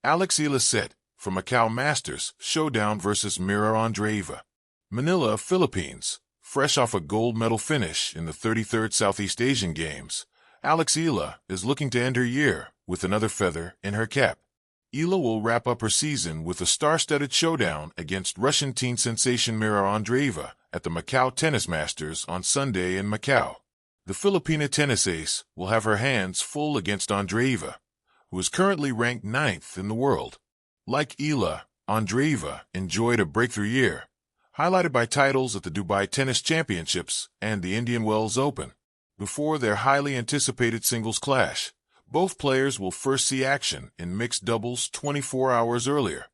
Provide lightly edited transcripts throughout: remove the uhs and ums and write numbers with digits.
Eala set for Macau Masters Showdown versus Mirra Andreeva. Manila, Philippines. Fresh off a gold medal finish in the 33rd Southeast Asian Games, Eala is looking to end her year with another feather in her cap. Eala will wrap up her season with a star-studded showdown against Russian teen sensation Mirra Andreeva at the Macau Tennis Masters on Sunday in Macau. The Filipina tennis ace will have her hands full against Andreeva, who is currently ranked 9th in the world. Like Eala, Andreeva enjoyed a breakthrough year, highlighted by titles at the Dubai Tennis Championships and the Indian Wells Open. Before their highly anticipated singles clash, both players will first see action in mixed doubles 24 hours earlier.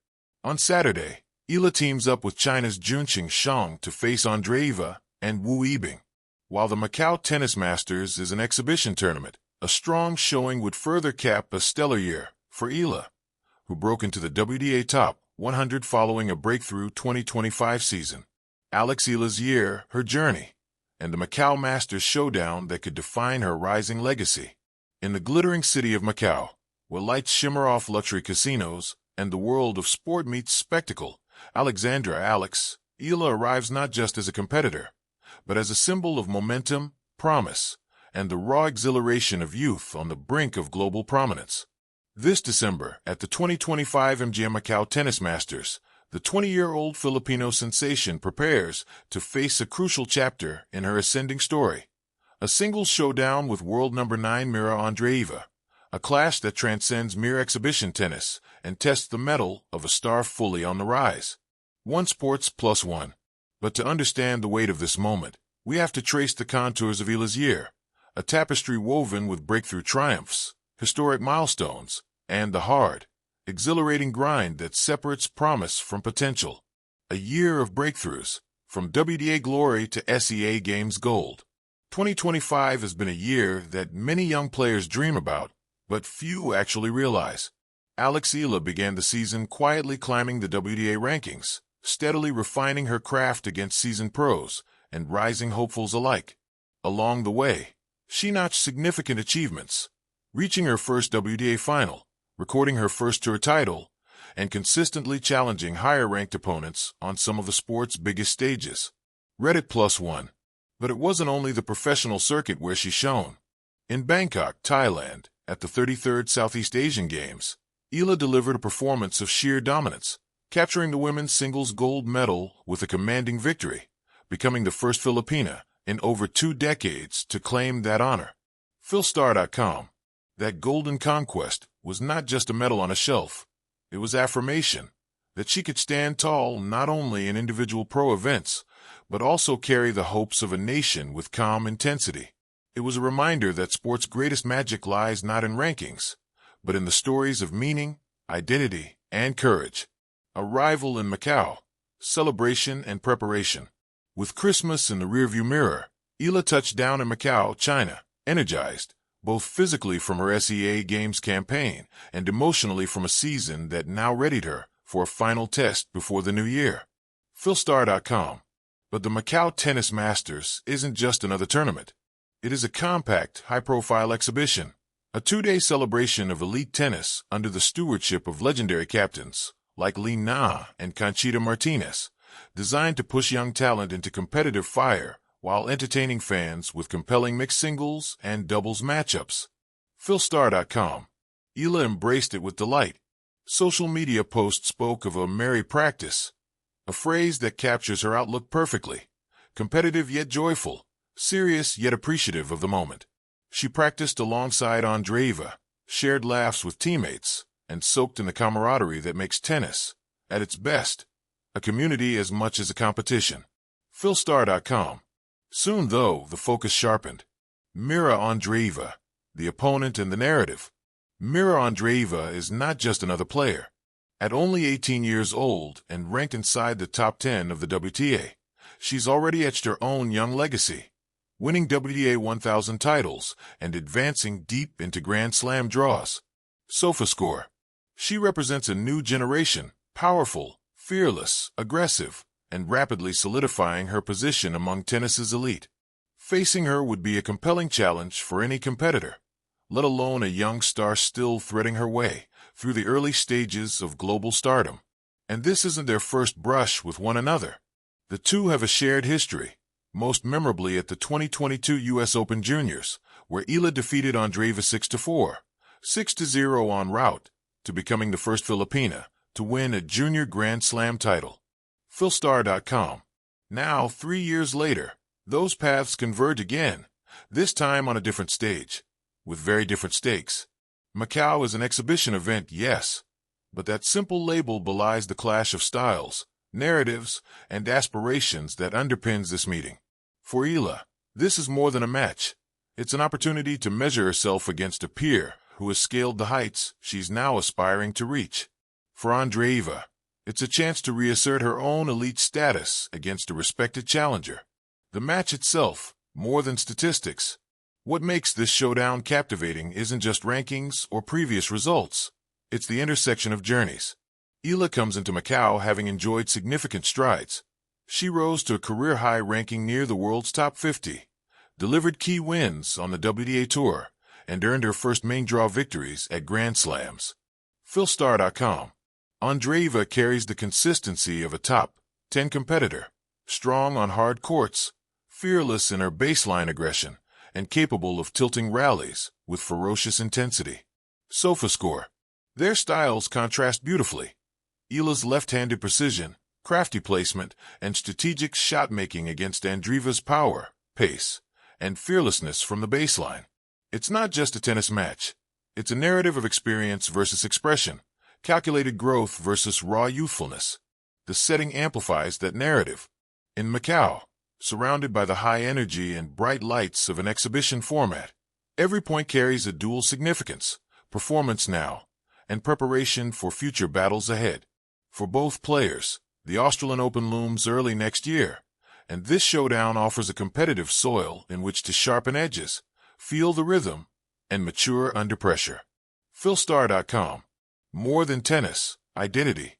On Saturday, Eala teams up with China's Junqing Shang to face Andreeva and Wu Yibing. While the Macau Tennis Masters is an exhibition tournament, a strong showing would further cap a stellar year for Eala, who broke into the WTA Top 100 following a breakthrough 2025 season. Eala's year, her journey, and the Macau Masters showdown that could define her rising legacy. In the glittering city of Macau, where lights shimmer off luxury casinos and the world of sport meets spectacle, Eala arrives not just as a competitor, but as a symbol of momentum, promise, and the raw exhilaration of youth on the brink of global prominence. This December, at the 2025 MGM Macau Tennis Masters, the 20-year-old Filipino sensation prepares to face a crucial chapter in her ascending story. A singles showdown with world number 9 Mirra Andreeva, a clash that transcends mere exhibition tennis and tests the mettle of a star fully on the rise. One sports plus one. But to understand the weight of this moment, we have to trace the contours of Eala's year, a tapestry woven with breakthrough triumphs, historic milestones, and the hard, exhilarating grind that separates promise from potential. A year of breakthroughs, from WTA glory to SEA Games gold. 2025 has been a year that many young players dream about, but few actually realize. Eala began the season quietly climbing the WTA rankings, steadily refining her craft against seasoned pros and rising hopefuls alike. Along the way, she notched significant achievements, reaching her first WTA final, recording her first tour title, and consistently challenging higher-ranked opponents on some of the sport's biggest stages. Reddit +1. But it wasn't only the professional circuit where she shone. In Bangkok, Thailand, at the 33rd Southeast Asian Games, Eala delivered a performance of sheer dominance, capturing the women's singles gold medal with a commanding victory, becoming the first Filipina in over 2 decades to claim that honor. Philstar.com. That golden conquest was not just a medal on a shelf. It was affirmation that she could stand tall not only in individual pro events, but also carry the hopes of a nation with calm intensity. It was a reminder that sport's greatest magic lies not in rankings, but in the stories of meaning, identity, and courage. Arrival in Macau, celebration and preparation. With Christmas in the rearview mirror, Eala touched down in Macau, China, energized, both physically from her SEA Games campaign and emotionally from a season that now readied her for a final test before the new year. Philstar.com. But the Macau Tennis Masters isn't just another tournament. It is a compact, high-profile exhibition, a 2-day celebration of elite tennis under the stewardship of legendary captains like Li Na and Conchita Martinez, designed to push young talent into competitive fire while entertaining fans with compelling mixed singles and doubles matchups. Philstar.com. Eala embraced it with delight. Social media posts spoke of a merry practice, a phrase that captures her outlook perfectly. Competitive yet joyful, serious yet appreciative of the moment. She practiced alongside Andreeva, shared laughs with teammates, and soaked in the camaraderie that makes tennis, at its best, a community as much as a competition. Philstar.com. Soon, though, the focus sharpened. Mirra Andreeva, the opponent and the narrative. Mirra Andreeva is not just another player. At only 18 years old and ranked inside the top 10 of the WTA, she's already etched her own young legacy, winning WTA 1000 titles and advancing deep into Grand Slam draws. SofaScore. She represents a new generation, powerful, fearless, aggressive, and rapidly solidifying her position among tennis's elite. Facing her would be a compelling challenge for any competitor. let alone a young star still threading her way through the early stages of global stardom. And this isn't their first brush with one another. The two have a shared history, most memorably at the 2022 U.S. Open Juniors, where Eala defeated Andreeva 6-4, 6-0 en route to becoming the first Filipina to win a junior Grand Slam title. Philstar.com. Now, 3 years later, those paths converge again, this time on a different stage, with very different stakes. Macau is an exhibition event, yes, but that simple label belies the clash of styles, narratives, and aspirations that underpins this meeting. For Eala, this is more than a match. It's an opportunity to measure herself against a peer who has scaled the heights she's now aspiring to reach. For Andreeva, it's a chance to reassert her own elite status against a respected challenger. The match itself, more than statistics. What makes this showdown captivating isn't just rankings or previous results. It's the intersection of journeys. Eala comes into Macau having enjoyed significant strides. She rose to a career-high ranking near the world's top 50, delivered key wins on the WTA Tour, and earned her first main draw victories at Grand Slams. Philstar.com. Andreeva carries the consistency of a top 10 competitor, strong on hard courts, fearless in her baseline aggression, and capable of tilting rallies with ferocious intensity. SofaScore. Their styles contrast beautifully. Eala's left-handed precision, crafty placement, and strategic shot-making against Andreeva's power, pace, and fearlessness from the baseline. It's not just a tennis match. It's a narrative of experience versus expression, calculated growth versus raw youthfulness. The setting amplifies that narrative. In Macau, surrounded by the high energy and bright lights of an exhibition format, every point carries a dual significance, performance now, and preparation for future battles ahead. For both players, the Australian Open looms early next year, and this showdown offers a competitive soil in which to sharpen edges, feel the rhythm, and mature under pressure. Philstar.com. More than tennis, identity.